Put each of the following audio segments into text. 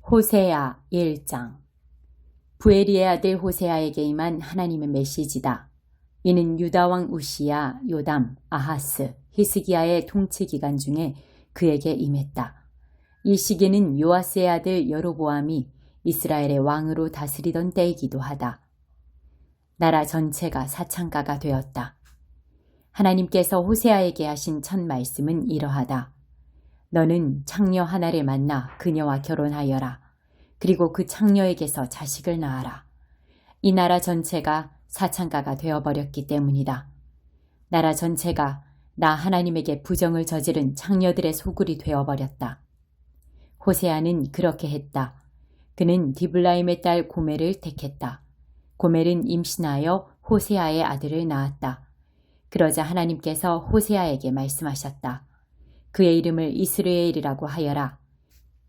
호세아 1장. 부엘리의 아들 호세아에게 임한 하나님의 메시지다. 이는 유다왕 우시야, 요담, 아하스, 히스기야의 통치 기간 중에 그에게 임했다. 이 시기는 요아스의 아들 여로보암이 이스라엘의 왕으로 다스리던 때이기도 하다. 나라 전체가 사창가가 되었다. 하나님께서 호세아에게 하신 첫 말씀은 이러하다. 너는 창녀 하나를 만나 그녀와 결혼하여라. 그리고 그 창녀에게서 자식을 낳아라. 이 나라 전체가 사창가가 되어버렸기 때문이다. 나라 전체가 나 하나님에게 부정을 저지른 창녀들의 소굴이 되어버렸다. 호세아는 그렇게 했다. 그는 디블라임의 딸 고멜을 택했다. 고멜은 임신하여 호세아의 아들을 낳았다. 그러자 하나님께서 호세아에게 말씀하셨다. 그의 이름을 이스르엘이라고 하여라.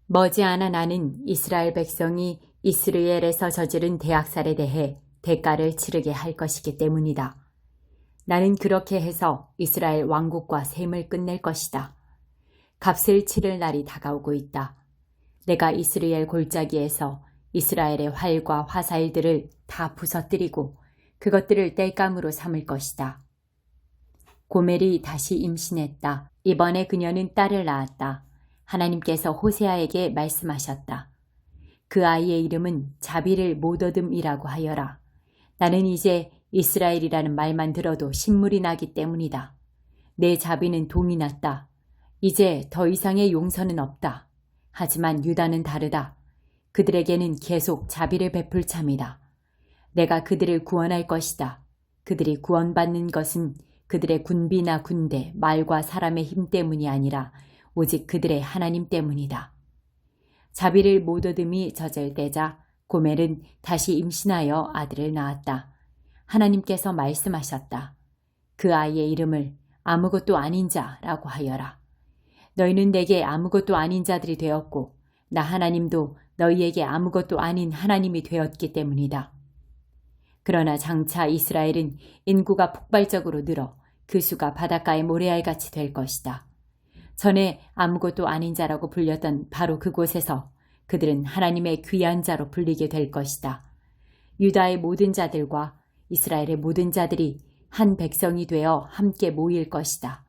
머지않아 나는 이스라엘 백성이 이스르엘에서 저지른 대악살에 대해 대가를 치르게 할 것이기 때문이다. 나는 그렇게 해서 이스라엘 왕국과 셈을 끝낼 것이다. 값을 치를 날이 다가오고 있다. 내가 이스라엘 골짜기에서 이스라엘의 활과 화살들을 다 부서뜨리고 그것들을 땔감으로 삼을 것이다. 고멜이 다시 임신했다. 이번에 그녀는 딸을 낳았다. 하나님께서 호세아에게 말씀하셨다. 그 아이의 이름은 자비를 못 얻음이라고 하여라. 나는 이제 이스라엘이라는 말만 들어도 신물이 나기 때문이다. 내 자비는 동이 났다. 이제 더 이상의 용서는 없다. 하지만 유다는 다르다. 그들에게는 계속 자비를 베풀 참이다. 내가 그들을 구원할 것이다. 그들이 구원받는 것은 그들의 군비나 군대, 말과 사람의 힘 때문이 아니라 오직 그들의 하나님 때문이다. 자비를 못 얻음이 저절되자 고멜은 다시 임신하여 아들을 낳았다. 하나님께서 말씀하셨다. 그 아이의 이름을 아무것도 아닌 자라고 하여라. 너희는 내게 아무것도 아닌 자들이 되었고 나 하나님도 너희에게 아무것도 아닌 하나님이 되었기 때문이다. 그러나 장차 이스라엘은 인구가 폭발적으로 늘어 그 수가 바닷가의 모래알같이 될 것이다. 전에 아무것도 아닌 자라고 불렸던 바로 그곳에서 그들은 하나님의 귀한 자로 불리게 될 것이다. 유다의 모든 자들과 이스라엘의 모든 자들이 한 백성이 되어 함께 모일 것이다.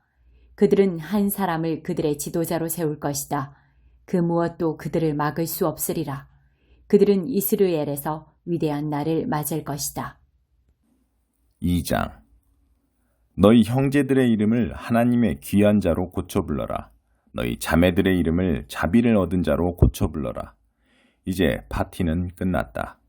그들은 한 사람을 그들의 지도자로 세울 것이다. 그 무엇도 그들을 막을 수 없으리라. 그들은 이스라엘에서 위대한 날을 맞을 것이다. 2장. 너희 형제들의 이름을 하나님의 귀한 자로 고쳐 불러라. 너희 자매들의 이름을 자비를 얻은 자로 고쳐 불러라. 이제 파티는 끝났다.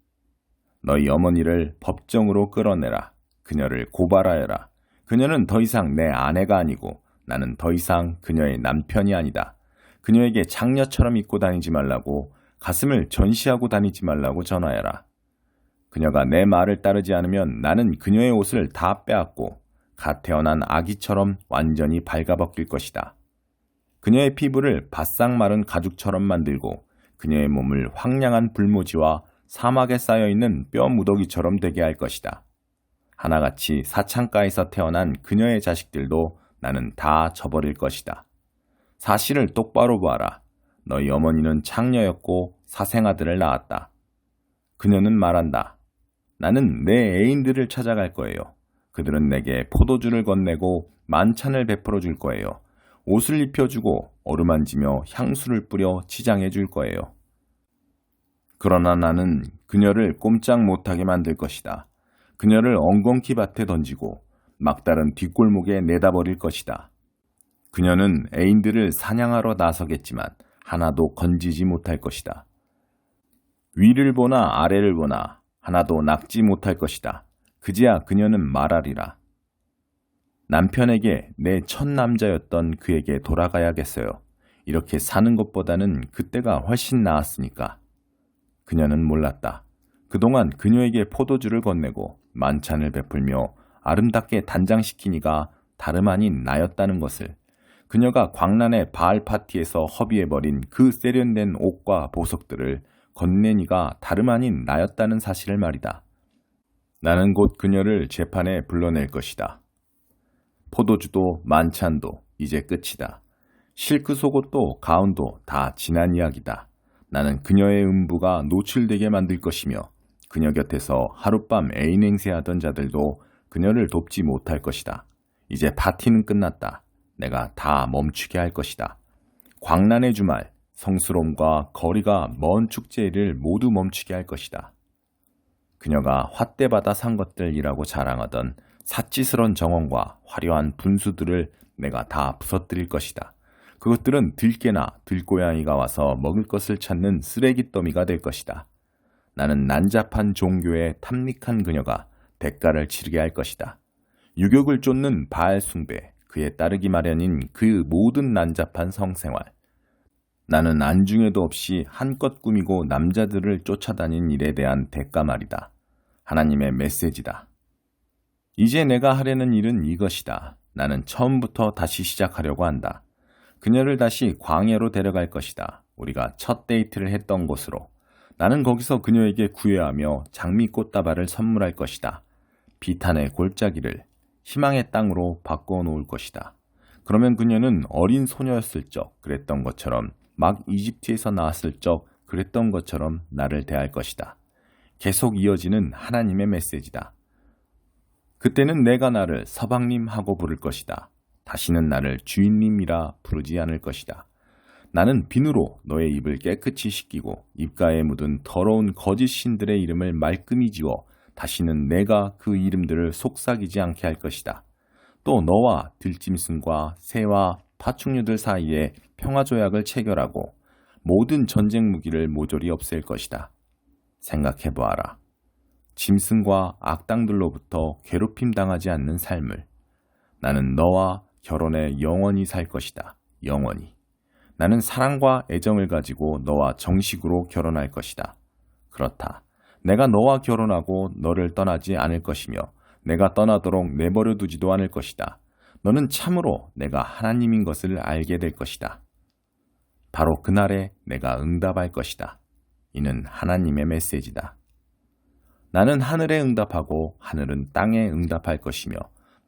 너희 어머니를 법정으로 끌어내라. 그녀를 고발하여라. 그녀는 더 이상 내 아내가 아니고 나는 더 이상 그녀의 남편이 아니다. 그녀에게 장녀처럼 입고 다니지 말라고, 가슴을 전시하고 다니지 말라고 전하여라. 그녀가 내 말을 따르지 않으면 나는 그녀의 옷을 다 빼앗고 갓 태어난 아기처럼 완전히 발가벗길 것이다. 그녀의 피부를 바싹 마른 가죽처럼 만들고 그녀의 몸을 황량한 불모지와 사막에 쌓여있는 뼈 무더기처럼 되게 할 것이다. 하나같이 사창가에서 태어난 그녀의 자식들도 나는 다 저버릴 것이다. 사실을 똑바로 보아라. 너희 어머니는 창녀였고 사생아들을 낳았다. 그녀는 말한다. 나는 내 애인들을 찾아갈 거예요. 그들은 내게 포도주를 건네고 만찬을 베풀어 줄 거예요. 옷을 입혀주고 어루만지며 향수를 뿌려 치장해 줄 거예요. 그러나 나는 그녀를 꼼짝 못하게 만들 것이다. 그녀를 엉겅퀴 밭에 던지고 막다른 뒷골목에 내다버릴 것이다. 그녀는 애인들을 사냥하러 나서겠지만 하나도 건지지 못할 것이다. 위를 보나 아래를 보나 하나도 낚지 못할 것이다. 그제야 그녀는 말하리라. 남편에게 내 첫 남자였던 그에게 돌아가야겠어요. 이렇게 사는 것보다는 그때가 훨씬 나았으니까. 그녀는 몰랐다. 그동안 그녀에게 포도주를 건네고 만찬을 베풀며 아름답게 단장시키니가 다름 아닌 나였다는 것을, 그녀가 광란의 바알 파티에서 허비해버린 그 세련된 옷과 보석들을 건네니가 다름 아닌 나였다는 사실을 말이다. 나는 곧 그녀를 재판에 불러낼 것이다. 포도주도 만찬도 이제 끝이다. 실크 속옷도 가운도 다 지난 이야기다. 나는 그녀의 음부가 노출되게 만들 것이며 그녀 곁에서 하룻밤 애인 행세하던 자들도 그녀를 돕지 못할 것이다. 이제 파티는 끝났다. 내가 다 멈추게 할 것이다. 광란의 주말, 성스러움과 거리가 먼 축제를 모두 멈추게 할 것이다. 그녀가 홧대받아 산 것들이라고 자랑하던 사치스런 정원과 화려한 분수들을 내가 다 부서뜨릴 것이다. 그것들은 들깨나 들고양이가 와서 먹을 것을 찾는 쓰레기 더미가 될 것이다. 나는 난잡한 종교에 탐닉한 그녀가 대가를 치르게 할 것이다. 유격을 쫓는 바알 숭배, 그에 따르기 마련인 그 모든 난잡한 성생활. 나는 안중에도 없이 한껏 꾸미고 남자들을 쫓아다닌 일에 대한 대가 말이다. 하나님의 메시지다. 이제 내가 하려는 일은 이것이다. 나는 처음부터 다시 시작하려고 한다. 그녀를 다시 광야로 데려갈 것이다. 우리가 첫 데이트를 했던 곳으로. 나는 거기서 그녀에게 구애하며 장미꽃다발을 선물할 것이다. 비탄의 골짜기를 희망의 땅으로 바꿔 놓을 것이다. 그러면 그녀는 어린 소녀였을 적 그랬던 것처럼, 막 이집트에서 나왔을 적 그랬던 것처럼 나를 대할 것이다. 계속 이어지는 하나님의 메시지다. 그때는 내가 나를 서방님 하고 부를 것이다. 다시는 나를 주인님이라 부르지 않을 것이다. 나는 비누로 너의 입을 깨끗이 씻기고 입가에 묻은 더러운 거짓 신들의 이름을 말끔히 지워 다시는 내가 그 이름들을 속삭이지 않게 할 것이다. 또 너와 들짐승과 새와 파충류들 사이에 평화조약을 체결하고 모든 전쟁 무기를 모조리 없앨 것이다. 생각해보아라. 짐승과 악당들로부터 괴롭힘 당하지 않는 삶을. 나는 너와 결혼에 영원히 살 것이다. 영원히. 나는 사랑과 애정을 가지고 너와 정식으로 결혼할 것이다. 그렇다. 내가 너와 결혼하고 너를 떠나지 않을 것이며 내가 떠나도록 내버려 두지도 않을 것이다. 너는 참으로 내가 하나님인 것을 알게 될 것이다. 바로 그날에 내가 응답할 것이다. 이는 하나님의 메시지다. 나는 하늘에 응답하고 하늘은 땅에 응답할 것이며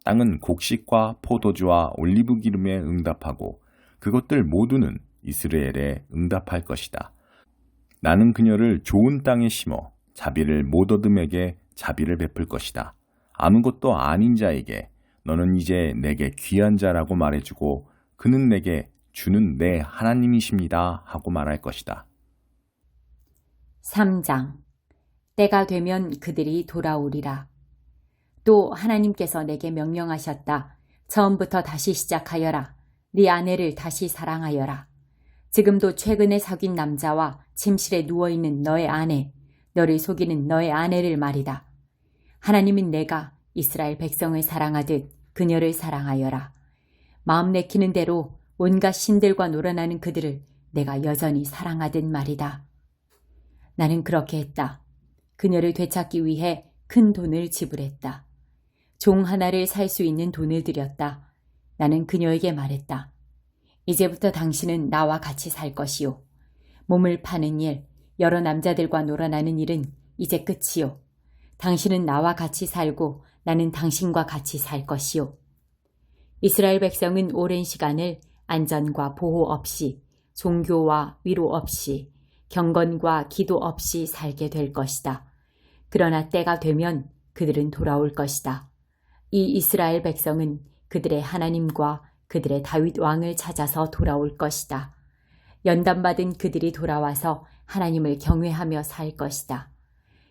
땅은 곡식과 포도주와 올리브 기름에 응답하고 그것들 모두는 이스라엘에 응답할 것이다. 나는 그녀를 좋은 땅에 심어 자비를 못 얻음에게 자비를 베풀 것이다. 아무것도 아닌 자에게 너는 이제 내게 귀한 자라고 말해주고 그는 내게 주는 내 하나님이십니다 하고 말할 것이다. 3장. 때가 되면 그들이 돌아오리라. 또 하나님께서 내게 명령하셨다. 처음부터 다시 시작하여라. 네 아내를 다시 사랑하여라. 지금도 최근에 사귄 남자와 침실에 누워있는 너의 아내, 너를 속이는 너의 아내를 말이다. 하나님은 내가 이스라엘 백성을 사랑하듯 그녀를 사랑하여라. 마음 내키는 대로 온갖 신들과 놀아나는 그들을 내가 여전히 사랑하듯 말이다. 나는 그렇게 했다. 그녀를 되찾기 위해 큰 돈을 지불했다. 종 하나를 살 수 있는 돈을 들였다. 나는 그녀에게 말했다. 이제부터 당신은 나와 같이 살 것이요. 몸을 파는 일, 여러 남자들과 놀아나는 일은 이제 끝이요. 당신은 나와 같이 살고 나는 당신과 같이 살 것이요. 이스라엘 백성은 오랜 시간을 안전과 보호 없이, 종교와 위로 없이, 경건과 기도 없이 살게 될 것이다. 그러나 때가 되면 그들은 돌아올 것이다. 이 이스라엘 백성은 그들의 하나님과 그들의 다윗 왕을 찾아서 돌아올 것이다. 연단받은 그들이 돌아와서 하나님을 경외하며 살 것이다.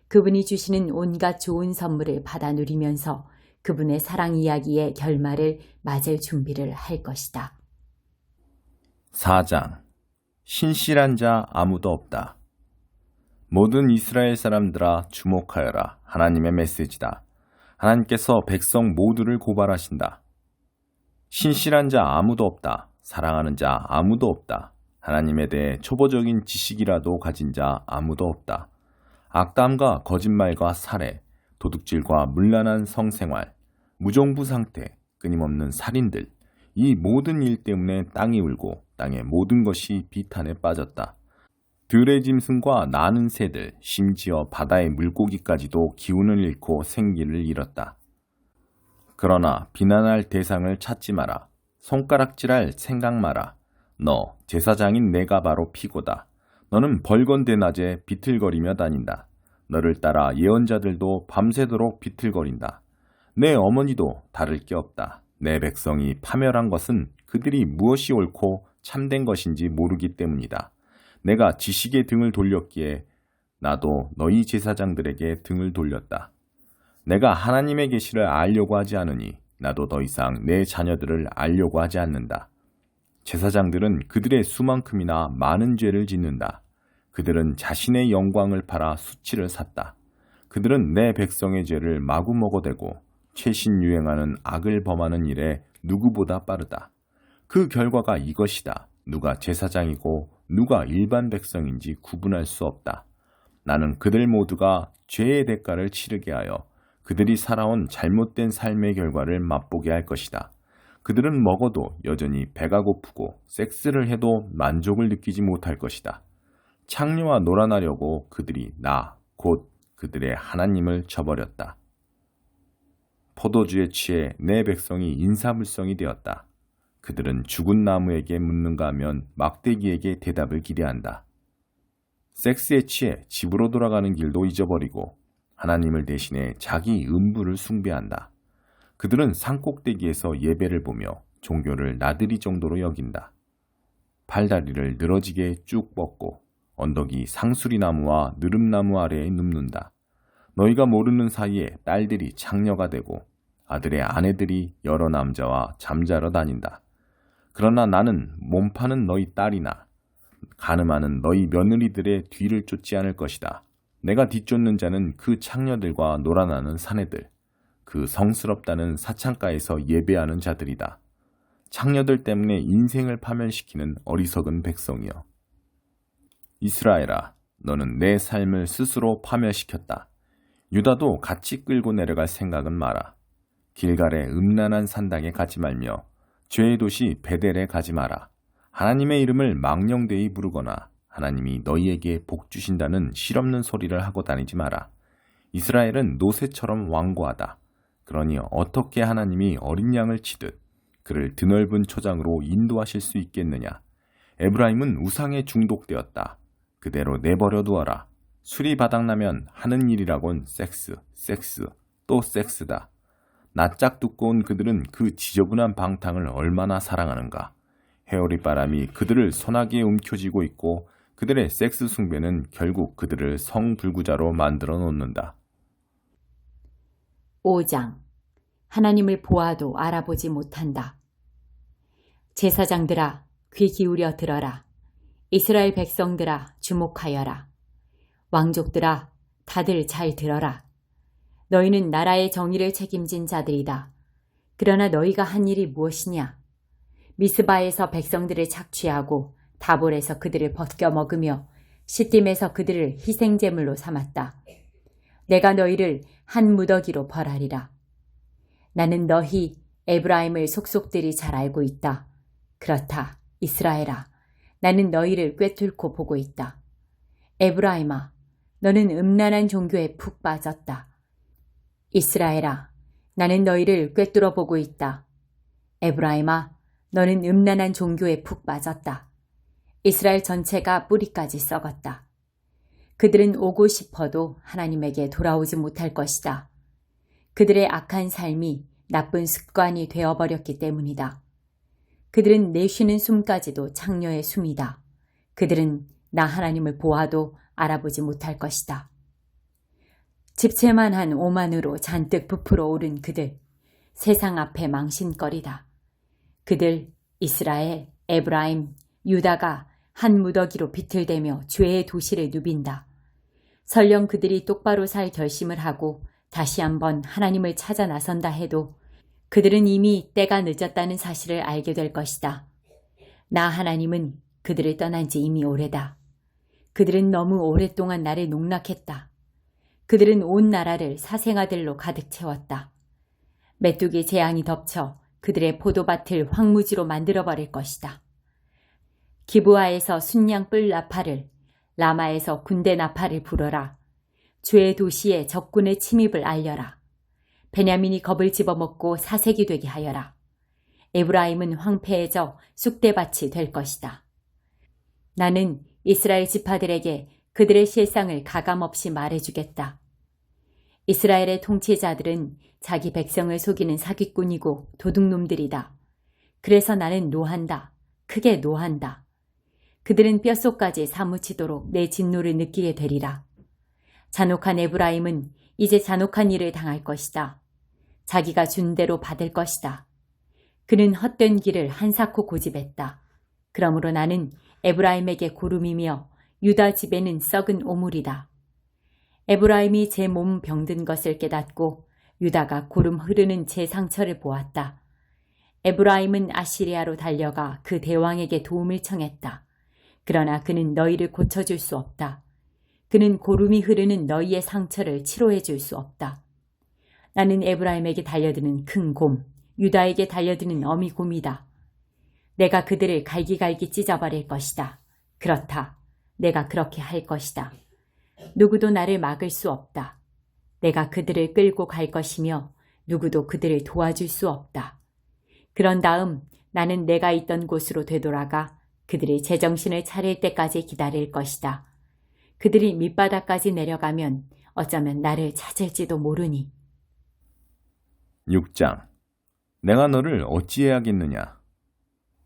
그분이 주시는 온갖 좋은 선물을 받아 누리면서 그분의 사랑 이야기의 결말을 맞을 준비를 할 것이다. 4장. 신실한 자 아무도 없다. 모든 이스라엘 사람들아 주목하여라. 하나님의 메시지다. 하나님께서 백성 모두를 고발하신다. 신실한 자 아무도 없다. 사랑하는 자 아무도 없다. 하나님에 대해 초보적인 지식이라도 가진 자 아무도 없다. 악담과 거짓말과 살해, 도둑질과 문란한 성생활, 무정부 상태, 끊임없는 살인들, 이 모든 일 때문에 땅이 울고 땅의 모든 것이 비탄에 빠졌다. 들의 짐승과 나는 새들, 심지어 바다의 물고기까지도 기운을 잃고 생기를 잃었다. 그러나 비난할 대상을 찾지 마라. 손가락질할 생각 마라. 너 제사장인 내가 바로 피고다. 너는 벌건대 낮에 비틀거리며 다닌다. 너를 따라 예언자들도 밤새도록 비틀거린다. 내 어머니도 다를 게 없다. 내 백성이 파멸한 것은 그들이 무엇이 옳고 참된 것인지 모르기 때문이다. 내가 지식의 등을 돌렸기에 나도 너희 제사장들에게 등을 돌렸다. 내가 하나님의 계시를 알려고 하지 않으니 나도 더 이상 내 자녀들을 알려고 하지 않는다. 제사장들은 그들의 수만큼이나 많은 죄를 짓는다. 그들은 자신의 영광을 팔아 수치를 샀다. 그들은 내 백성의 죄를 마구 먹어대고 최신 유행하는 악을 범하는 일에 누구보다 빠르다. 그 결과가 이것이다. 누가 제사장이고 누가 일반 백성인지 구분할 수 없다. 나는 그들 모두가 죄의 대가를 치르게 하여 그들이 살아온 잘못된 삶의 결과를 맛보게 할 것이다. 그들은 먹어도 여전히 배가 고프고 섹스를 해도 만족을 느끼지 못할 것이다. 창녀와 놀아나려고 그들이 곧 그들의 하나님을 저버렸다. 포도주에 취해 내 백성이 인사불성이 되었다. 그들은 죽은 나무에게 묻는가 하면 막대기에게 대답을 기대한다. 섹스에 취해 집으로 돌아가는 길도 잊어버리고 하나님을 대신해 자기 음부를 숭배한다. 그들은 산꼭대기에서 예배를 보며 종교를 나들이 정도로 여긴다. 팔다리를 늘어지게 쭉 뻗고 언덕이 상수리나무와 느릅나무 아래에 눕는다. 너희가 모르는 사이에 딸들이 창녀가 되고 아들의 아내들이 여러 남자와 잠자러 다닌다. 그러나 나는 몸파는 너희 딸이나 가늠하는 너희 며느리들의 뒤를 쫓지 않을 것이다. 내가 뒤쫓는 자는 그 창녀들과 놀아나는 사내들, 그 성스럽다는 사창가에서 예배하는 자들이다. 창녀들 때문에 인생을 파멸시키는 어리석은 백성이여. 이스라엘아, 너는 내 삶을 스스로 파멸시켰다. 유다도 같이 끌고 내려갈 생각은 마라. 길갈의 음란한 산당에 가지 말며 죄의 도시 베델에 가지 마라. 하나님의 이름을 망령되이 부르거나 하나님이 너희에게 복 주신다는 실없는 소리를 하고 다니지 마라. 이스라엘은 노새처럼 완고하다. 그러니 어떻게 하나님이 어린 양을 치듯 그를 드넓은 초장으로 인도하실 수 있겠느냐. 에브라임은 우상에 중독되었다. 그대로 내버려 두어라. 술이 바닥나면 하는 일이라곤 섹스, 또 섹스다. 낯짝 두꺼운 그들은 그 지저분한 방탕을 얼마나 사랑하는가. 헤어리바람이 그들을 소나기에 움켜쥐고 있고 그들의 섹스 숭배는 결국 그들을 성불구자로 만들어 놓는다. 5장. 하나님을 보아도 알아보지 못한다. 제사장들아, 귀 기울여 들어라. 이스라엘 백성들아, 주목하여라. 왕족들아, 다들 잘 들어라. 너희는 나라의 정의를 책임진 자들이다. 그러나 너희가 한 일이 무엇이냐? 미스바에서 백성들을 착취하고 다볼에서 그들을 벗겨 먹으며 시딤에서 그들을 희생제물로 삼았다. 내가 너희를 한 무더기로 벌하리라. 나는 너희 에브라임을 속속들이 잘 알고 있다. 그렇다, 이스라엘아. 나는 너희를 꿰뚫고 보고 있다. 에브라임아, 너는 음란한 종교에 푹 빠졌다. 이스라엘아, 나는 너희를 꿰뚫어 보고 있다. 에브라임아, 너는 음란한 종교에 푹 빠졌다. 이스라엘 전체가 뿌리까지 썩었다. 그들은 오고 싶어도 하나님에게 돌아오지 못할 것이다. 그들의 악한 삶이 나쁜 습관이 되어버렸기 때문이다. 그들은 내쉬는 숨까지도 창녀의 숨이다. 그들은 나 하나님을 보아도 알아보지 못할 것이다. 집채만한 오만으로 잔뜩 부풀어 오른 그들, 세상 앞에 망신거리다. 그들, 이스라엘, 에브라임, 유다가 한 무더기로 비틀대며 죄의 도시를 누빈다. 설령 그들이 똑바로 살 결심을 하고 다시 한번 하나님을 찾아 나선다 해도 그들은 이미 때가 늦었다는 사실을 알게 될 것이다. 나 하나님은 그들을 떠난 지 이미 오래다. 그들은 너무 오랫동안 나를 농락했다. 그들은 온 나라를 사생아들로 가득 채웠다. 메뚜기 재앙이 덮쳐 그들의 포도밭을 황무지로 만들어버릴 것이다. 기브아에서 순양 뿔 나팔을, 라마에서 군대 나팔을 불어라. 죄의 도시에 적군의 침입을 알려라. 베냐민이 겁을 집어먹고 사색이 되게 하여라. 에브라임은 황폐해져 쑥대밭이 될 것이다. 나는 이스라엘 지파들에게 그들의 실상을 가감없이 말해주겠다. 이스라엘의 통치자들은 자기 백성을 속이는 사기꾼이고 도둑놈들이다. 그래서 나는 노한다. 크게 노한다. 그들은 뼛속까지 사무치도록 내 진노를 느끼게 되리라. 잔혹한 에브라임은 이제 잔혹한 일을 당할 것이다. 자기가 준 대로 받을 것이다. 그는 헛된 길을 한사코 고집했다. 그러므로 나는 에브라임에게 고름이며 유다 집에는 썩은 오물이다. 에브라임이 제 몸 병든 것을 깨닫고 유다가 고름 흐르는 제 상처를 보았다. 에브라임은 아시리아로 달려가 그 대왕에게 도움을 청했다. 그러나 그는 너희를 고쳐줄 수 없다. 그는 고름이 흐르는 너희의 상처를 치료해줄 수 없다. 나는 에브라임에게 달려드는 큰 곰, 유다에게 달려드는 어미 곰이다. 내가 그들을 갈기갈기 찢어버릴 것이다. 그렇다. 내가 그렇게 할 것이다. 누구도 나를 막을 수 없다. 내가 그들을 끌고 갈 것이며 누구도 그들을 도와줄 수 없다. 그런 다음 나는 내가 있던 곳으로 되돌아가 그들이 제정신을 차릴 때까지 기다릴 것이다. 그들이 밑바닥까지 내려가면 어쩌면 나를 찾을지도 모르니. 6장. 내가 너를 어찌해야겠느냐?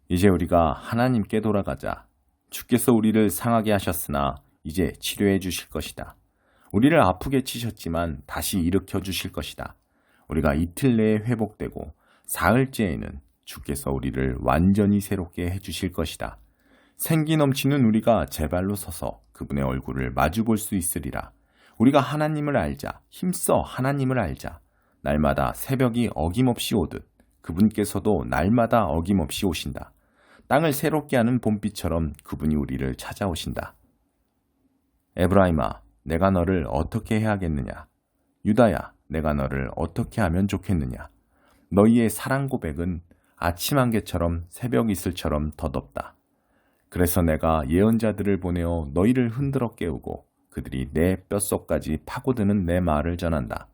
이제 우리가 하나님께 돌아가자. 주께서 우리를 상하게 하셨으나 이제 치료해 주실 것이다. 우리를 아프게 치셨지만 다시 일으켜 주실 것이다. 우리가 이틀 내에 회복되고 사흘째에는 주께서 우리를 완전히 새롭게 해 주실 것이다. 생기 넘치는 우리가 제 발로 서서 그분의 얼굴을 마주 볼 수 있으리라. 우리가 하나님을 알자. 힘써 하나님을 알자. 날마다 새벽이 어김없이 오듯 그분께서도 날마다 어김없이 오신다. 땅을 새롭게 하는 봄비처럼 그분이 우리를 찾아오신다. 에브라임아, 내가 너를 어떻게 해야겠느냐? 유다야, 내가 너를 어떻게 하면 좋겠느냐? 너희의 사랑 고백은 아침 안개처럼 새벽 이슬처럼 덧없다. 그래서 내가 예언자들을 보내어 너희를 흔들어 깨우고 그들이 내 뼛속까지 파고드는 내 말을 전한다.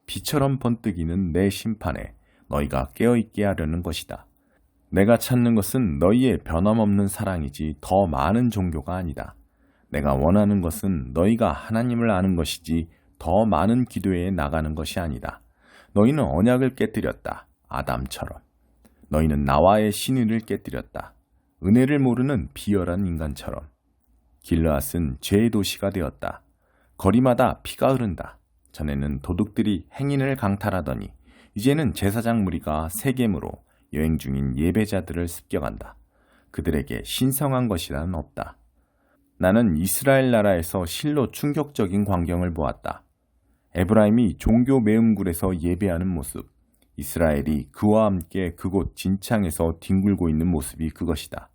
비처럼 번뜩이는 내 심판에 너희가 깨어있게 하려는 것이다. 내가 찾는 것은 너희의 변함없는 사랑이지 더 많은 종교가 아니다. 내가 원하는 것은 너희가 하나님을 아는 것이지 더 많은 기도에 나가는 것이 아니다. 너희는 언약을 깨뜨렸다. 아담처럼. 너희는 나와의 신의를 깨뜨렸다. 은혜를 모르는 비열한 인간처럼. 길르앗은 죄의 도시가 되었다. 거리마다 피가 흐른다. 전에는 도둑들이 행인을 강탈하더니 이제는 제사장 무리가 세겜으로 여행 중인 예배자들을 습격한다. 그들에게 신성한 것이란 없다. 나는 이스라엘 나라에서 실로 충격적인 광경을 보았다. 에브라임이 종교 매음굴에서 예배하는 모습, 이스라엘이 그와 함께 그곳 진창에서 뒹굴고 있는 모습이 그것이다.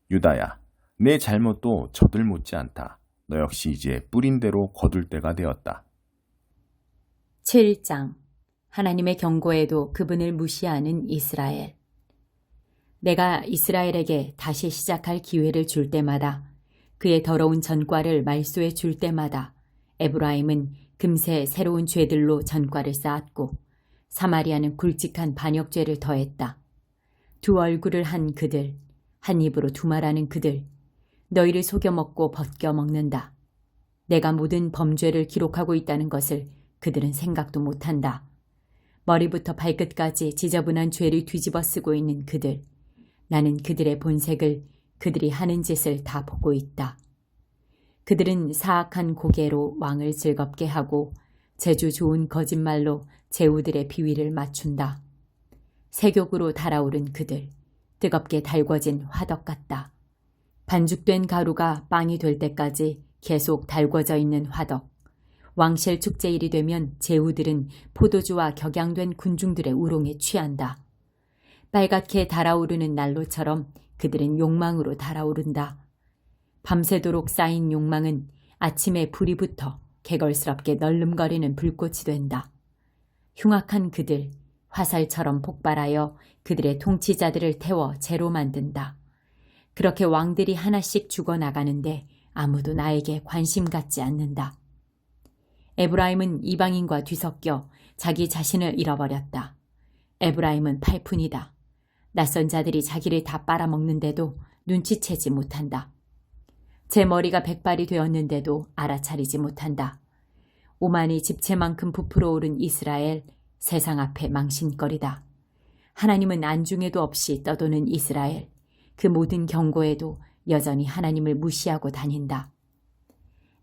유다야, 내 잘못도 저들 못지 않다. 너 역시 이제 뿌린 대로 거둘 때가 되었다. 7장. 하나님의 경고에도 그분을 무시하는 이스라엘. 내가 이스라엘에게 다시 시작할 기회를 줄 때마다, 그의 더러운 전과를 말소해 줄 때마다 에브라임은 금세 새로운 죄들로 전과를 쌓았고 사마리아는 굵직한 반역죄를 더했다. 두 얼굴을 한 그들, 한 입으로 두말하는 그들, 너희를 속여먹고 벗겨먹는다. 내가 모든 범죄를 기록하고 있다는 것을 그들은 생각도 못한다. 머리부터 발끝까지 지저분한 죄를 뒤집어 쓰고 있는 그들, 나는 그들의 본색을, 그들이 하는 짓을 다 보고 있다. 그들은 사악한 고개로 왕을 즐겁게 하고 재주 좋은 거짓말로 제후들의 비위를 맞춘다. 세욕으로 달아오른 그들, 뜨겁게 달궈진 화덕 같다. 반죽된 가루가 빵이 될 때까지 계속 달궈져 있는 화덕. 왕실 축제일이 되면 제후들은 포도주와 격양된 군중들의 우롱에 취한다. 빨갛게 달아오르는 난로처럼 그들은 욕망으로 달아오른다. 밤새도록 쌓인 욕망은 아침에 불이 붙어 개걸스럽게 널름거리는 불꽃이 된다. 흉악한 그들, 화살처럼 폭발하여 그들의 통치자들을 태워 재로 만든다. 그렇게 왕들이 하나씩 죽어나가는데 아무도 나에게 관심 갖지 않는다. 에브라임은 이방인과 뒤섞여 자기 자신을 잃어버렸다. 에브라임은 팔푼이다. 낯선 자들이 자기를 다 빨아먹는데도 눈치채지 못한다. 제 머리가 백발이 되었는데도 알아차리지 못한다. 오만이 집채만큼 부풀어 오른 이스라엘, 세상 앞에 망신거리다. 하나님은 안중에도 없이 떠도는 이스라엘, 그 모든 경고에도 여전히 하나님을 무시하고 다닌다.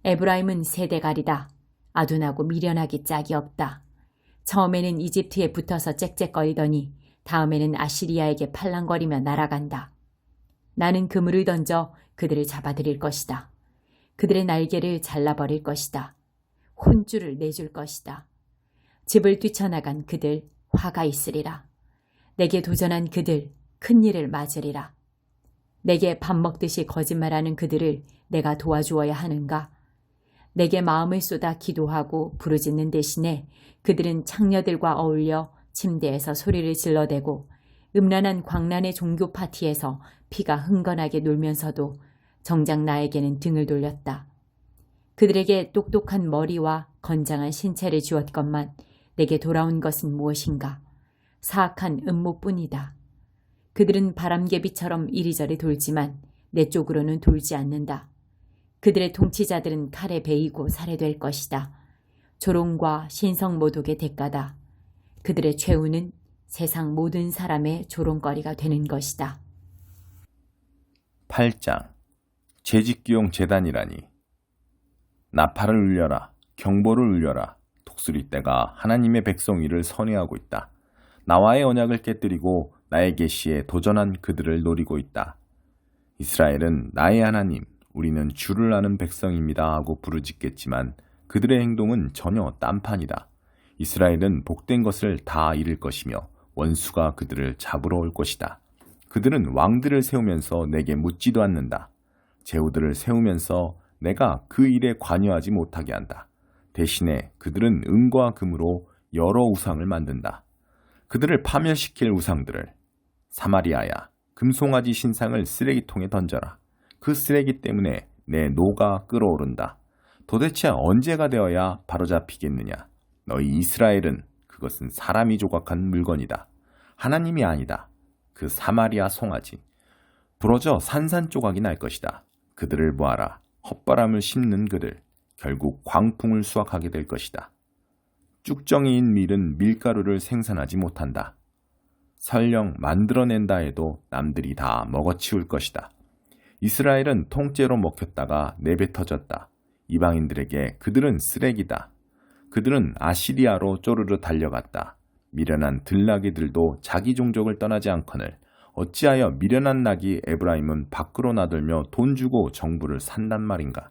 에브라임은 세대갈이다. 아둔하고 미련하기 짝이 없다. 처음에는 이집트에 붙어서 짹짹거리더니 다음에는 아시리아에게 팔랑거리며 날아간다. 나는 그물을 던져 그들을 잡아들일 것이다. 그들의 날개를 잘라버릴 것이다. 혼줄을 내줄 것이다. 집을 뛰쳐나간 그들 화가 있으리라. 내게 도전한 그들 큰 일을 맞으리라. 내게 밥 먹듯이 거짓말하는 그들을 내가 도와주어야 하는가? 내게 마음을 쏟아 기도하고 부르짖는 대신에 그들은 창녀들과 어울려 침대에서 소리를 질러대고 음란한 광란의 종교 파티에서 피가 흥건하게 놀면서도 정작 나에게는 등을 돌렸다. 그들에게 똑똑한 머리와 건장한 신체를 주었건만 내게 돌아온 것은 무엇인가? 사악한 음모뿐이다. 그들은 바람개비처럼 이리저리 돌지만 내 쪽으로는 돌지 않는다. 그들의 통치자들은 칼에 베이고 살해될 것이다. 조롱과 신성모독의 대가다. 그들의 최후는 세상 모든 사람의 조롱거리가 되는 것이다. 8장 재짓기용 제단이라니. 나팔을 울려라. 경보를 울려라. 독수리 떼가 하나님의 백성 위를 선회하고 있다. 나와의 언약을 깨뜨리고 나의 계시에 도전한 그들을 노리고 있다. 이스라엘은 나의 하나님, 우리는 주를 아는 백성입니다 하고 부르짖겠지만 그들의 행동은 전혀 딴판이다. 이스라엘은 복된 것을 다 잃을 것이며 원수가 그들을 잡으러 올 것이다. 그들은 왕들을 세우면서 내게 묻지도 않는다. 제후들을 세우면서 내가 그 일에 관여하지 못하게 한다. 대신에 그들은 은과 금으로 여러 우상을 만든다. 그들을 파멸시킬 우상들을 사마리아야, 금송아지 신상을 쓰레기통에 던져라. 그 쓰레기 때문에 내 노가 끓어오른다. 도대체 언제가 되어야 바로잡히겠느냐? 너희 이스라엘은 그것은 사람이 조각한 물건이다. 하나님이 아니다. 그 사마리아 송아지. 부러져 산산조각이 날 것이다. 그들을 보아라. 헛바람을 심는 그들. 결국 광풍을 수확하게 될 것이다. 쭉정이인 밀은 밀가루를 생산하지 못한다. 설령 만들어낸다 해도 남들이 다 먹어치울 것이다. 이스라엘은 통째로 먹혔다가 내뱉어졌다. 이방인들에게 그들은 쓰레기다. 그들은 아시리아로 쪼르르 달려갔다. 미련한 들나귀들도 자기 종족을 떠나지 않거늘 어찌하여 미련한 낙이 에브라임은 밖으로 나들며 돈 주고 정부를 산단 말인가.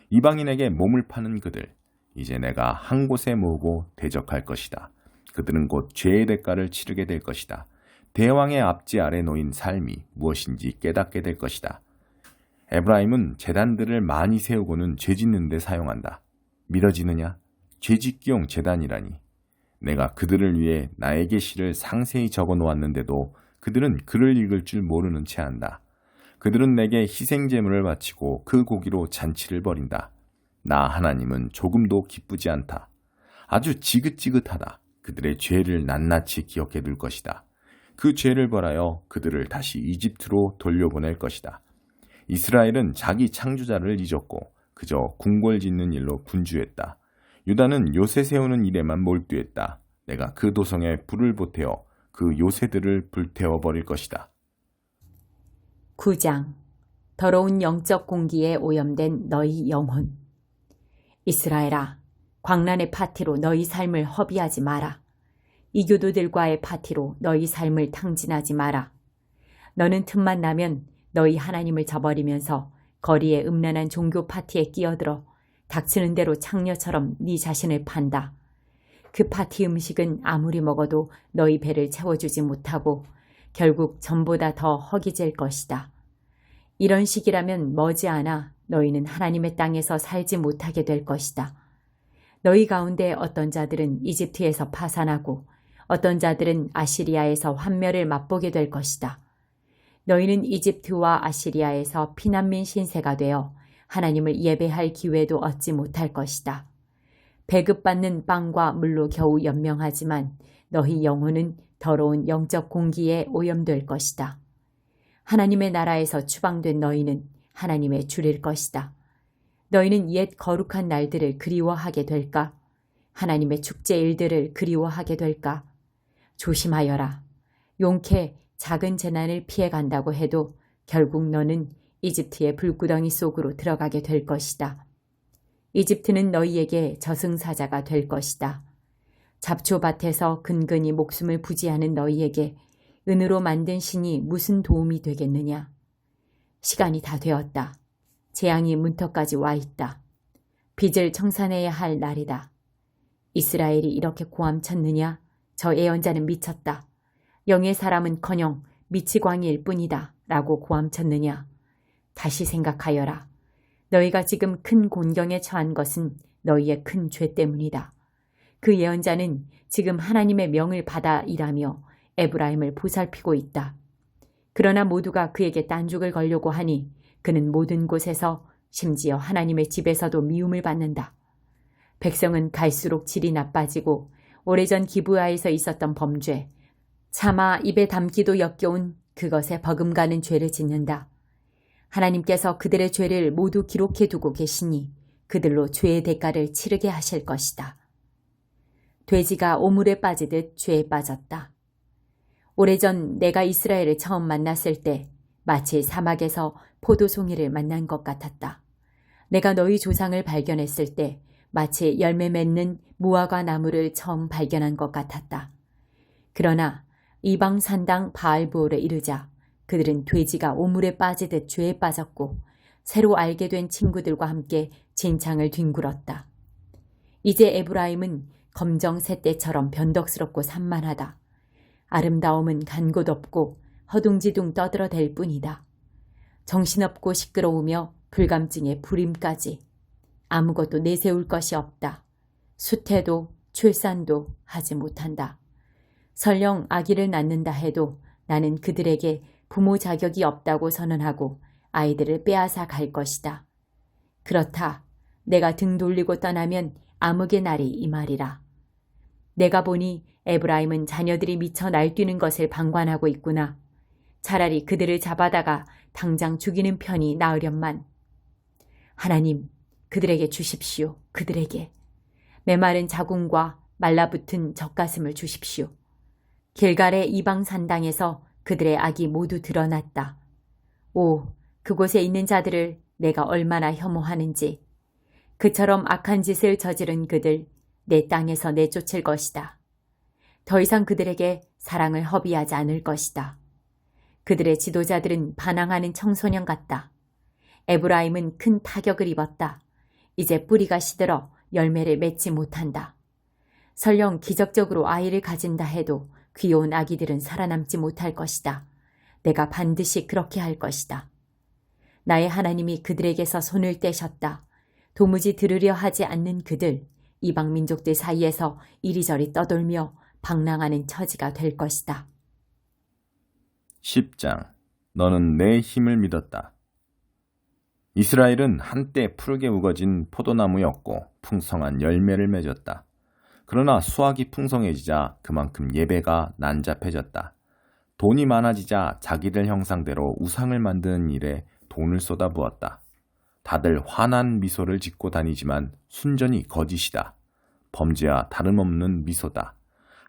이방인에게 몸을 파는 그들, 이제 내가 한 곳에 모으고 대적할 것이다. 그들은 곧 죄의 대가를 치르게 될 것이다. 대왕의 앞지 아래 놓인 삶이 무엇인지 깨닫게 될 것이다. 에브라임은 제단들을 많이 세우고는 죄짓는 데 사용한다. 믿어지느냐? 죄짓기용 제단이라니. 내가 그들을 위해 나의 계시를 상세히 적어 놓았는데도 그들은 글을 읽을 줄 모르는 채 한다. 그들은 내게 희생제물을 바치고 그 고기로 잔치를 벌인다. 나 하나님은 조금도 기쁘지 않다. 아주 지긋지긋하다. 그들의 죄를 낱낱이 기억해 둘 것이다. 그 죄를 벌하여 그들을 다시 이집트로 돌려보낼 것이다. 이스라엘은 자기 창조자를 잊었고 그저 궁궐짓는 일로 분주했다. 유다는 요새 세우는 일에만 몰두했다. 내가 그 도성에 불을 보태어 그 요새들을 불태워버릴 것이다. 9장 더러운 영적 공기에 오염된 너희 영혼. 이스라엘아, 광란의 파티로 너희 삶을 허비하지 마라. 이교도들과의 파티로 너희 삶을 탕진하지 마라. 너는 틈만 나면 너희 하나님을 저버리면서 거리의 음란한 종교 파티에 끼어들어 닥치는 대로 창녀처럼 네 자신을 판다. 그 파티 음식은 아무리 먹어도 너희 배를 채워주지 못하고 결국 전보다 더 허기질 것이다. 이런 식이라면 머지않아 너희는 하나님의 땅에서 살지 못하게 될 것이다. 너희 가운데 어떤 자들은 이집트에서 파산하고 어떤 자들은 아시리아에서 환멸을 맛보게 될 것이다. 너희는 이집트와 아시리아에서 피난민 신세가 되어 하나님을 예배할 기회도 얻지 못할 것이다. 배급받는 빵과 물로 겨우 연명하지만 너희 영혼은 더러운 영적 공기에 오염될 것이다. 하나님의 나라에서 추방된 너희는 하나님의 줄일 것이다. 너희는 옛 거룩한 날들을 그리워하게 될까? 하나님의 축제 일들을 그리워하게 될까? 조심하여라. 용케 작은 재난을 피해간다고 해도 결국 너는 이집트의 불구덩이 속으로 들어가게 될 것이다. 이집트는 너희에게 저승사자가 될 것이다. 잡초밭에서 근근히 목숨을 부지하는 너희에게 은으로 만든 신이 무슨 도움이 되겠느냐? 시간이 다 되었다. 재앙이 문턱까지 와 있다. 빚을 청산해야 할 날이다. 이스라엘이 이렇게 고함쳤느냐? 저 예언자는 미쳤다. 영의 사람은커녕 미치광이일 뿐이다. 라고 고함쳤느냐? 다시 생각하여라. 너희가 지금 큰 곤경에 처한 것은 너희의 큰 죄 때문이다. 그 예언자는 지금 하나님의 명을 받아 일하며 에브라임을 보살피고 있다. 그러나 모두가 그에게 딴죽을 걸려고 하니 그는 모든 곳에서 심지어 하나님의 집에서도 미움을 받는다. 백성은 갈수록 질이 나빠지고 오래전 기브아에서 있었던 범죄, 차마 입에 담기도 역겨운 그것에 버금가는 죄를 짓는다. 하나님께서 그들의 죄를 모두 기록해 두고 계시니 그들로 죄의 대가를 치르게 하실 것이다. 돼지가 오물에 빠지듯 죄에 빠졌다. 오래전 내가 이스라엘을 처음 만났을 때 마치 사막에서 포도송이를 만난 것 같았다. 내가 너희 조상을 발견했을 때 마치 열매 맺는 무화과 나무를 처음 발견한 것 같았다. 그러나 이방 산당 바알브올에 이르자 그들은 돼지가 오물에 빠지듯 죄에 빠졌고 새로 알게 된 친구들과 함께 진창을 뒹굴었다. 이제 에브라임은 검정 새떼처럼 변덕스럽고 산만하다. 아름다움은 간 곳 없고 허둥지둥 떠들어댈 뿐이다. 정신없고 시끄러우며 불감증에 불임까지. 아무것도 내세울 것이 없다. 수태도 출산도 하지 못한다. 설령 아기를 낳는다 해도 나는 그들에게 부모 자격이 없다고 선언하고 아이들을 빼앗아 갈 것이다. 그렇다. 내가 등 돌리고 떠나면 암흑의 날이 이 말이라. 내가 보니 에브라임은 자녀들이 미쳐 날뛰는 것을 방관하고 있구나. 차라리 그들을 잡아다가 당장 죽이는 편이 나으련만. 하나님, 그들에게 주십시오. 그들에게. 메마른 자궁과 말라붙은 젖가슴을 주십시오. 길갈의 이방 산당에서 그들의 악이 모두 드러났다. 오, 그곳에 있는 자들을 내가 얼마나 혐오하는지. 그처럼 악한 짓을 저지른 그들, 내 땅에서 내쫓을 것이다. 더 이상 그들에게 사랑을 허비하지 않을 것이다. 그들의 지도자들은 반항하는 청소년 같다. 에브라임은 큰 타격을 입었다. 이제 뿌리가 시들어 열매를 맺지 못한다. 설령 기적적으로 아이를 가진다 해도 귀여운 아기들은 살아남지 못할 것이다. 내가 반드시 그렇게 할 것이다. 나의 하나님이 그들에게서 손을 떼셨다. 도무지 들으려 하지 않는 그들, 이방 민족들 사이에서 이리저리 떠돌며 방랑하는 처지가 될 것이다. 10장. 너는 내 힘을 믿었다. 이스라엘은 한때 푸르게 우거진 포도나무였고 풍성한 열매를 맺었다. 그러나 수확이 풍성해지자 그만큼 예배가 난잡해졌다. 돈이 많아지자 자기들 형상대로 우상을 만드는 일에 돈을 쏟아부었다. 다들 환한 미소를 짓고 다니지만 순전히 거짓이다. 범죄와 다름없는 미소다.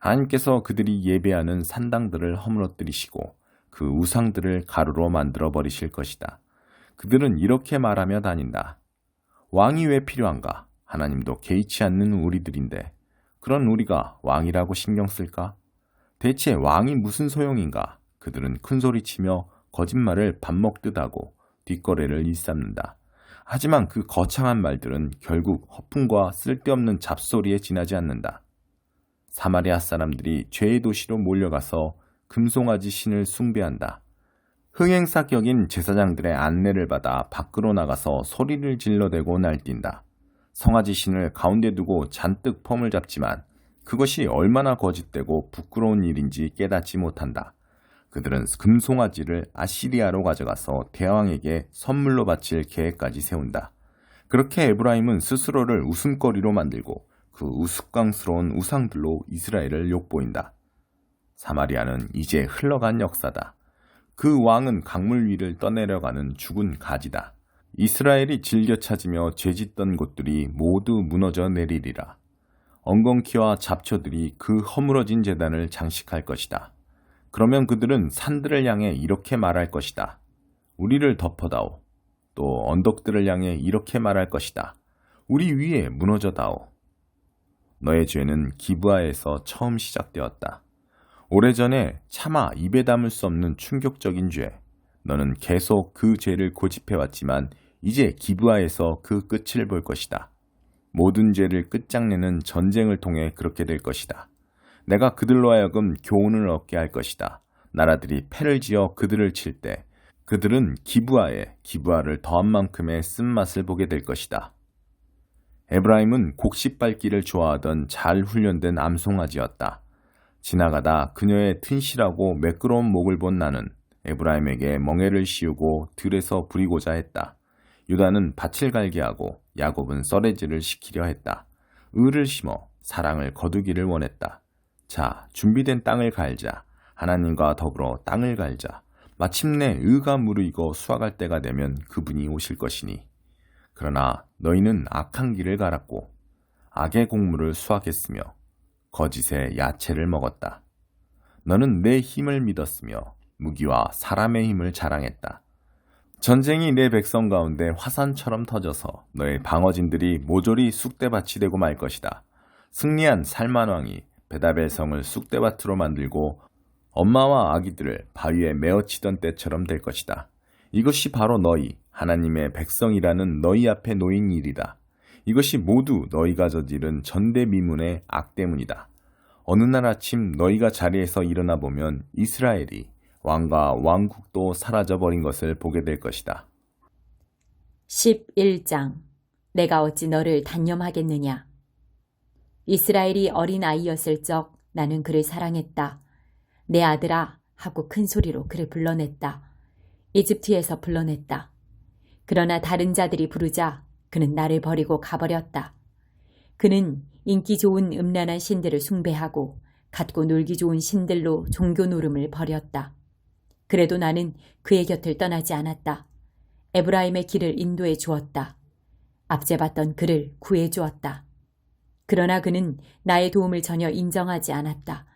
하나님께서 그들이 예배하는 산당들을 허물어뜨리시고 그 우상들을 가루로 만들어 버리실 것이다. 그들은 이렇게 말하며 다닌다. 왕이 왜 필요한가? 하나님도 개의치 않는 우리들인데 그런 우리가 왕이라고 신경 쓸까? 대체 왕이 무슨 소용인가? 그들은 큰소리치며 거짓말을 밥 먹듯 하고 뒷거래를 일삼는다. 하지만 그 거창한 말들은 결국 허풍과 쓸데없는 잡소리에 지나지 않는다. 사마리아 사람들이 죄의 도시로 몰려가서 금송아지 신을 숭배한다. 흥행사격인 제사장들의 안내를 받아 밖으로 나가서 소리를 질러대고 날뛴다. 성아지 신을 가운데 두고 잔뜩 폼을 잡지만 그것이 얼마나 거짓되고 부끄러운 일인지 깨닫지 못한다. 그들은 금송아지를 아시리아로 가져가서 대왕에게 선물로 바칠 계획까지 세운다. 그렇게 에브라임은 스스로를 웃음거리로 만들고 그 우스꽝스러운 우상들로 이스라엘을 욕보인다. 사마리아는 이제 흘러간 역사다. 그 왕은 강물 위를 떠내려가는 죽은 가지다. 이스라엘이 즐겨 찾으며 죄짓던 곳들이 모두 무너져 내리리라. 엉겅퀴와 잡초들이 그 허물어진 제단을 장식할 것이다. 그러면 그들은 산들을 향해 이렇게 말할 것이다. 우리를 덮어다오. 또 언덕들을 향해 이렇게 말할 것이다. 우리 위에 무너져다오. 너의 죄는 기브아에서 처음 시작되었다. 오래전에 차마 입에 담을 수 없는 충격적인 죄. 너는 계속 그 죄를 고집해왔지만 이제 기브아에서 그 끝을 볼 것이다. 모든 죄를 끝장내는 전쟁을 통해 그렇게 될 것이다. 내가 그들로 하여금 교훈을 얻게 할 것이다. 나라들이 패를 지어 그들을 칠 때 그들은 기브아를 더한 만큼의 쓴맛을 보게 될 것이다. 에브라임은 곡식 밟기를 좋아하던 잘 훈련된 암송아지였다. 지나가다 그녀의 튼실하고 매끄러운 목을 본 나는 에브라임에게 멍에를 씌우고 들에서 부리고자 했다. 유다는 밭을 갈게 하고 야곱은 썰매질을 시키려 했다. 의를 심어 사랑을 거두기를 원했다. 자, 준비된 땅을 갈자. 하나님과 더불어 땅을 갈자. 마침내 의가 무르익어 수확할 때가 되면 그분이 오실 것이니. 그러나 너희는 악한 길을 갈았고 악의 곡물을 수확했으며 거짓의 야채를 먹었다. 너는 내 힘을 믿었으며 무기와 사람의 힘을 자랑했다. 전쟁이 내 백성 가운데 화산처럼 터져서 너의 방어진들이 모조리 쑥대밭이 되고 말 것이다. 승리한 살만 왕이 베다벨 성을 쑥대밭으로 만들고 엄마와 아기들을 바위에 메어치던 때처럼 될 것이다. 이것이 바로 너희 하나님의 백성이라는 너희 앞에 놓인 일이다. 이것이 모두 너희가 저지른 전대미문의 악 때문이다. 어느 날 아침 너희가 자리에서 일어나 보면 이스라엘이 왕과 왕국도 사라져버린 것을 보게 될 것이다. 11장 내가 어찌 너를 단념하겠느냐. 이스라엘이 어린 아이였을 적 나는 그를 사랑했다. 내 아들아 하고 큰 소리로 그를 불러냈다. 이집트에서 불러냈다. 그러나 다른 자들이 부르자 그는 나를 버리고 가버렸다. 그는 인기 좋은 음란한 신들을 숭배하고 갖고 놀기 좋은 신들로 종교 노름을 버렸다. 그래도 나는 그의 곁을 떠나지 않았다. 에브라임의 길을 인도해 주었다. 압제받던 그를 구해 주었다. 그러나 그는 나의 도움을 전혀 인정하지 않았다.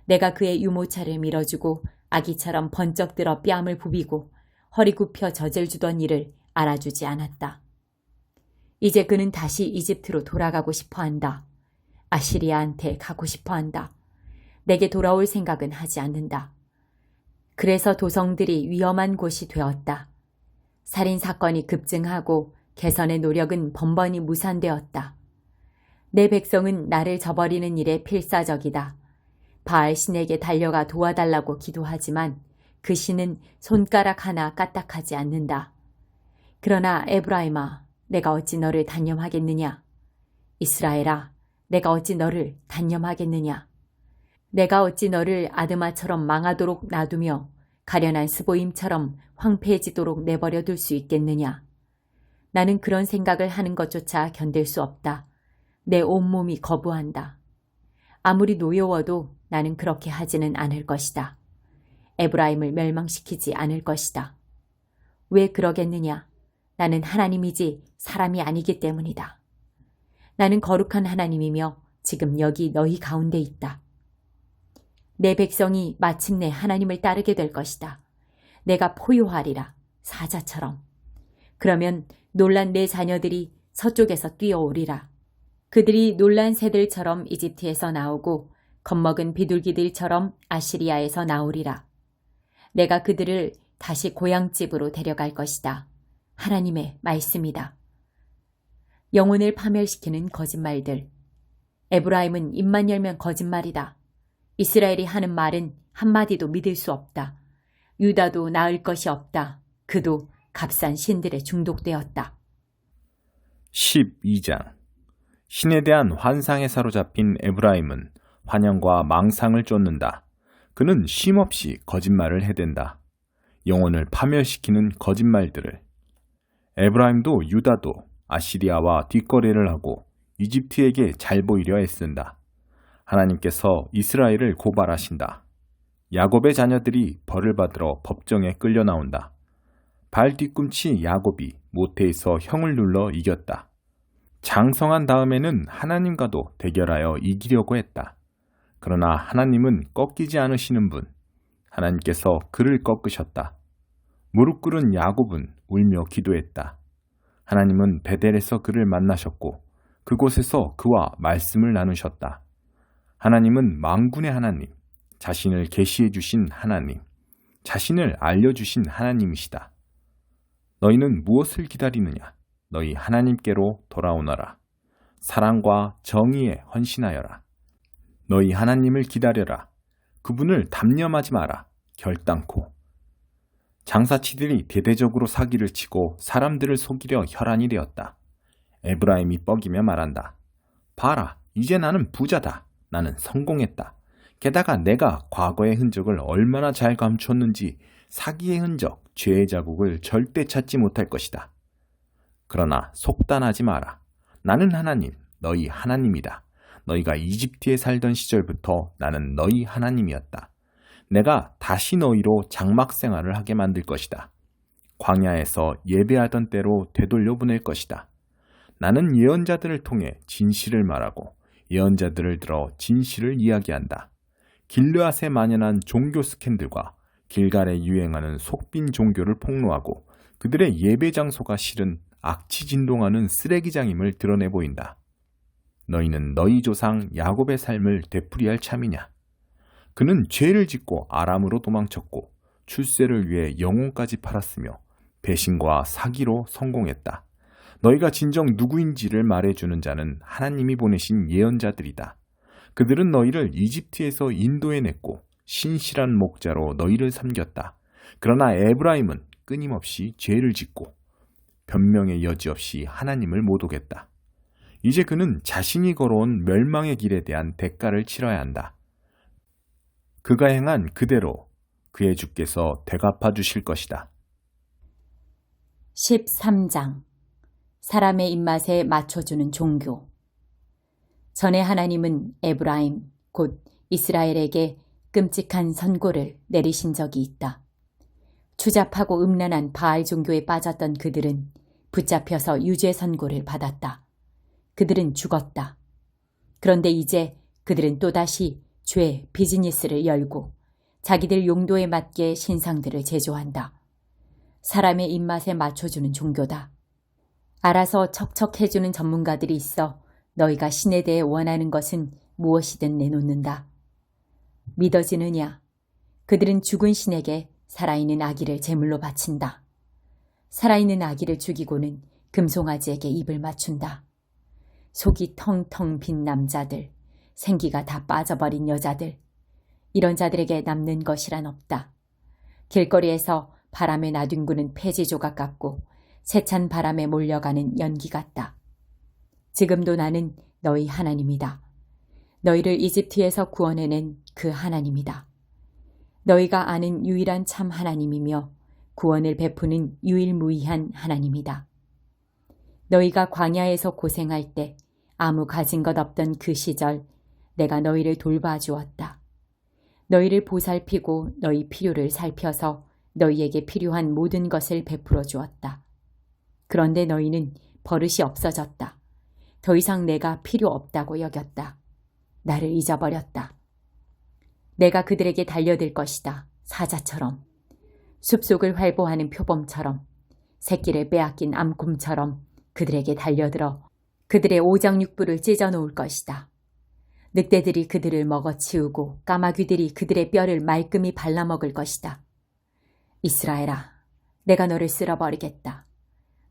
내가 그의 유모차를 밀어주고 아기처럼 번쩍 들어 뺨을 부비고 허리 굽혀 젖을 주던 일을 알아주지 않았다. 이제 그는 다시 이집트로 돌아가고 싶어한다. 아시리아한테 가고 싶어한다. 내게 돌아올 생각은 하지 않는다. 그래서 도성들이 위험한 곳이 되었다. 살인사건이 급증하고 개선의 노력은 번번이 무산되었다. 내 백성은 나를 저버리는 일에 필사적이다. 바알 신에게 달려가 도와달라고 기도하지만 그 신은 손가락 하나 까딱하지 않는다. 그러나 에브라임아, 내가 어찌 너를 단념하겠느냐. 이스라엘아, 내가 어찌 너를 단념하겠느냐. 내가 어찌 너를 아드마처럼 망하도록 놔두며 가련한 스보임처럼 황폐해지도록 내버려 둘 수 있겠느냐. 나는 그런 생각을 하는 것조차 견딜 수 없다. 내 온몸이 거부한다. 아무리 노여워도 나는 그렇게 하지는 않을 것이다. 에브라임을 멸망시키지 않을 것이다. 왜 그러겠느냐? 나는 하나님이지 사람이 아니기 때문이다. 나는 거룩한 하나님이며 지금 여기 너희 가운데 있다. 내 백성이 마침내 하나님을 따르게 될 것이다. 내가 포효하리라, 사자처럼. 그러면 놀란 내 자녀들이 서쪽에서 뛰어오리라. 그들이 놀란 새들처럼 이집트에서 나오고 겁먹은 비둘기들처럼 아시리아에서 나오리라. 내가 그들을 다시 고향집으로 데려갈 것이다. 하나님의 말씀이다. 영혼을 파멸시키는 거짓말들. 에브라임은 입만 열면 거짓말이다. 이스라엘이 하는 말은 한마디도 믿을 수 없다. 유다도 나을 것이 없다. 그도 값싼 신들에 중독되었다. 12장 신에 대한 환상에 사로잡힌 에브라임은 환영과 망상을 쫓는다. 그는 쉼없이 거짓말을 해댄다. 영혼을 파멸시키는 거짓말들을. 에브라임도 유다도 아시리아와 뒷거래를 하고 이집트에게 잘 보이려 애쓴다. 하나님께서 이스라엘을 고발하신다. 야곱의 자녀들이 벌을 받으러 법정에 끌려 나온다. 발 뒤꿈치 야곱이 모태에서 형을 눌러 이겼다. 장성한 다음에는 하나님과도 대결하여 이기려고 했다. 그러나 하나님은 꺾이지 않으시는 분, 하나님께서 그를 꺾으셨다. 무릎 꿇은 야곱은 울며 기도했다. 하나님은 베델에서 그를 만나셨고 그곳에서 그와 말씀을 나누셨다. 하나님은 만군의 하나님, 자신을 계시해 주신 하나님, 자신을 알려주신 하나님이시다. 너희는 무엇을 기다리느냐? 너희 하나님께로 돌아오너라. 사랑과 정의에 헌신하여라. 너희 하나님을 기다려라. 그분을 담념하지 마라. 결단코. 장사치들이 대대적으로 사기를 치고 사람들을 속이려 혈안이 되었다. 에브라임이 뻐기며 말한다. 봐라, 이제 나는 부자다. 나는 성공했다. 게다가 내가 과거의 흔적을 얼마나 잘 감췄는지 사기의 흔적, 죄의 자국을 절대 찾지 못할 것이다. 그러나 속단하지 마라. 나는 하나님, 너희 하나님이다. 너희가 이집트에 살던 시절부터 나는 너희 하나님이었다. 내가 다시 너희로 장막 생활을 하게 만들 것이다. 광야에서 예배하던 때로 되돌려 보낼 것이다. 나는 예언자들을 통해 진실을 말하고 예언자들을 들어 진실을 이야기한다. 길르앗에 만연한 종교 스캔들과 길갈에 유행하는 속빈 종교를 폭로하고 그들의 예배 장소가 실은 악취 진동하는 쓰레기장임을 드러내 보인다. 너희는 너희 조상 야곱의 삶을 되풀이할 참이냐? 그는 죄를 짓고 아람으로 도망쳤고 출세를 위해 영혼까지 팔았으며 배신과 사기로 성공했다. 너희가 진정 누구인지를 말해주는 자는 하나님이 보내신 예언자들이다. 그들은 너희를 이집트에서 인도해냈고 신실한 목자로 너희를 섬겼다. 그러나 에브라임은 끊임없이 죄를 짓고 변명의 여지 없이 하나님을 못 오겠다. 이제 그는 자신이 걸어온 멸망의 길에 대한 대가를 치러야 한다. 그가 행한 그대로 그의 주께서 되갚아 주실 것이다. 13장 사람의 입맛에 맞춰주는 종교. 전에 하나님은 에브라임, 곧 이스라엘에게 끔찍한 선고를 내리신 적이 있다. 추잡하고 음란한 바알 종교에 빠졌던 그들은 붙잡혀서 유죄 선고를 받았다. 그들은 죽었다. 그런데 이제 그들은 또다시 죄 비즈니스를 열고 자기들 용도에 맞게 신상들을 제조한다. 사람의 입맛에 맞춰주는 종교다. 알아서 척척해주는 전문가들이 있어 너희가 신에 대해 원하는 것은 무엇이든 내놓는다. 믿어지느냐? 그들은 죽은 신에게 살아있는 아기를 제물로 바친다. 살아있는 아기를 죽이고는 금송아지에게 입을 맞춘다. 속이 텅텅 빈 남자들, 생기가 다 빠져버린 여자들, 이런 자들에게 남는 것이란 없다. 길거리에서 바람에 나뒹구는 폐지 조각 같고 세찬 바람에 몰려가는 연기 같다. 지금도 나는 너희 하나님이다. 너희를 이집트에서 구원해낸 그 하나님이다. 너희가 아는 유일한 참 하나님이며 구원을 베푸는 유일무이한 하나님이다. 너희가 광야에서 고생할 때 아무 가진 것 없던 그 시절 내가 너희를 돌봐주었다. 너희를 보살피고 너희 필요를 살펴서 너희에게 필요한 모든 것을 베풀어 주었다. 그런데 너희는 버릇이 없어졌다. 더 이상 내가 필요 없다고 여겼다. 나를 잊어버렸다. 내가 그들에게 달려들 것이다. 사자처럼. 숲속을 활보하는 표범처럼. 새끼를 빼앗긴 암곰처럼 그들에게 달려들어 그들의 오장육부를 찢어놓을 것이다. 늑대들이 그들을 먹어치우고 까마귀들이 그들의 뼈를 말끔히 발라먹을 것이다. 이스라엘아, 내가 너를 쓸어버리겠다.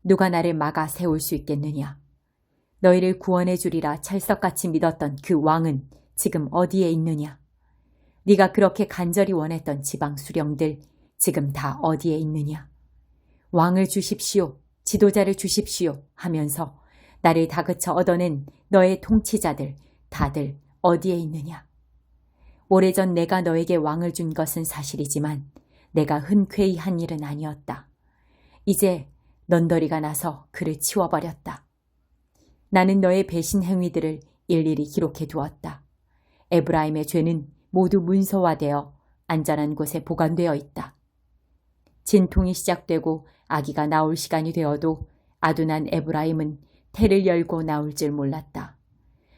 누가 나를 막아 세울 수 있겠느냐? 너희를 구원해 주리라 찰석같이 믿었던 그 왕은 지금 어디에 있느냐? 네가 그렇게 간절히 원했던 지방 수령들 지금 다 어디에 있느냐? 왕을 주십시오, 지도자를 주십시오 하면서 나를 다그쳐 얻어낸 너의 통치자들 다들 어디에 있느냐? 오래전 내가 너에게 왕을 준 것은 사실이지만 내가 흔쾌히 한 일은 아니었다. 이제 넌더리가 나서 그를 치워버렸다. 나는 너의 배신 행위들을 일일이 기록해 두었다. 에브라임의 죄는 모두 문서화되어 안전한 곳에 보관되어 있다. 진통이 시작되고 아기가 나올 시간이 되어도 아둔한 에브라임은 태를 열고 나올 줄 몰랐다.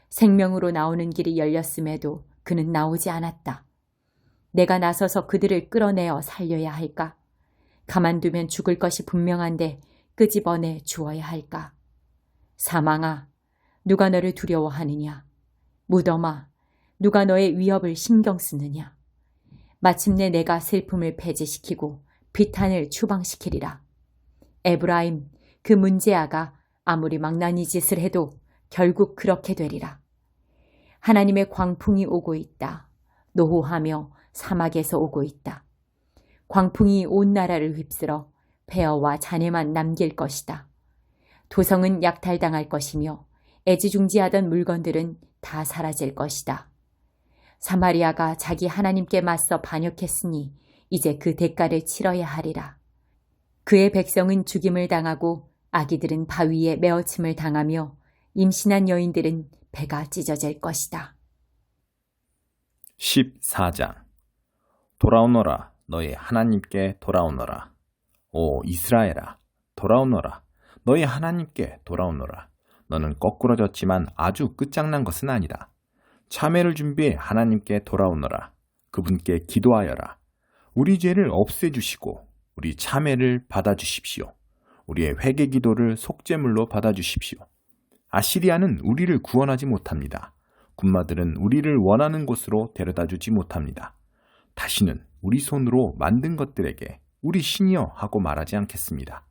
생명으로 나오는 길이 열렸음에도 그는 나오지 않았다. 내가 나서서 그들을 끌어내어 살려야 할까? 가만두면 죽을 것이 분명한데 끄집어내 주어야 할까? 사망아, 누가 너를 두려워하느냐? 무덤아, 누가 너의 위협을 신경 쓰느냐? 마침내 내가 슬픔을 배제시키고 비탄을 추방시키리라. 에브라임, 그 문제아가 아무리 망나니 짓을 해도 결국 그렇게 되리라. 하나님의 광풍이 오고 있다. 노호하며 사막에서 오고 있다. 광풍이 온 나라를 휩쓸어 폐허와 잔해만 남길 것이다. 도성은 약탈당할 것이며 애지중지하던 물건들은 다 사라질 것이다. 사마리아가 자기 하나님께 맞서 반역했으니 이제 그 대가를 치러야 하리라. 그의 백성은 죽임을 당하고 아기들은 바위에 메어침을 당하며 임신한 여인들은 배가 찢어질 것이다. 14장. 돌아오너라, 너희 하나님께 돌아오너라. 오 이스라엘아, 돌아오너라, 너희 하나님께 돌아오너라. 너는 거꾸러졌지만 아주 끝장난 것은 아니다. 참회를 준비해 하나님께 돌아오너라. 그분께 기도하여라. 우리 죄를 없애주시고 우리 참회를 받아주십시오. 우리의 회개 기도를 속죄물로 받아주십시오. 아시리아는 우리를 구원하지 못합니다. 군마들은 우리를 원하는 곳으로 데려다주지 못합니다. 다시는 우리 손으로 만든 것들에게 우리 신이여 하고 말하지 않겠습니다.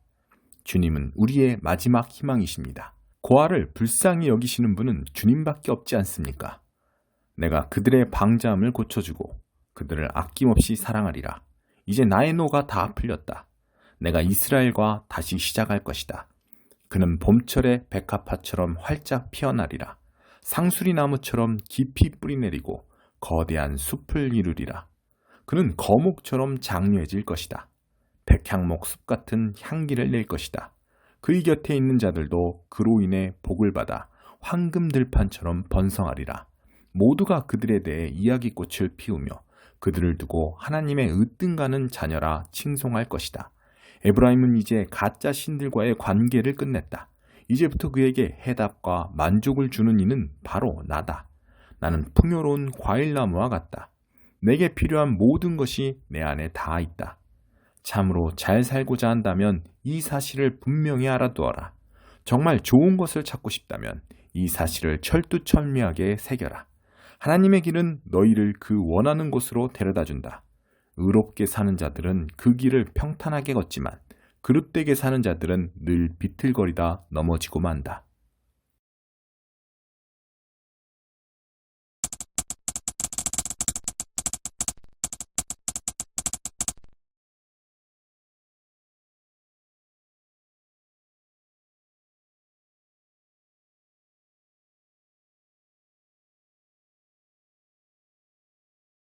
주님은 우리의 마지막 희망이십니다. 고아를 불쌍히 여기시는 분은 주님밖에 없지 않습니까? 내가 그들의 방자함을 고쳐주고 그들을 아낌없이 사랑하리라. 이제 나의 노가 다 풀렸다. 내가 이스라엘과 다시 시작할 것이다. 그는 봄철의 백합화처럼 활짝 피어나리라. 상수리 나무처럼 깊이 뿌리내리고 거대한 숲을 이루리라. 그는 거목처럼 장려해질 것이다. 백향목 숲 같은 향기를 낼 것이다. 그의 곁에 있는 자들도 그로 인해 복을 받아 황금 들판처럼 번성하리라. 모두가 그들에 대해 이야기꽃을 피우며 그들을 두고 하나님의 으뜸가는 자녀라 칭송할 것이다. 에브라임은 이제 가짜 신들과의 관계를 끝냈다. 이제부터 그에게 해답과 만족을 주는 이는 바로 나다. 나는 풍요로운 과일나무와 같다. 내게 필요한 모든 것이 내 안에 다 있다. 참으로 잘 살고자 한다면 이 사실을 분명히 알아두어라. 정말 좋은 것을 찾고 싶다면 이 사실을 철두철미하게 새겨라. 하나님의 길은 너희를 그 원하는 곳으로 데려다준다. 의롭게 사는 자들은 그 길을 평탄하게 걷지만 그릇되게 사는 자들은 늘 비틀거리다 넘어지고 만다.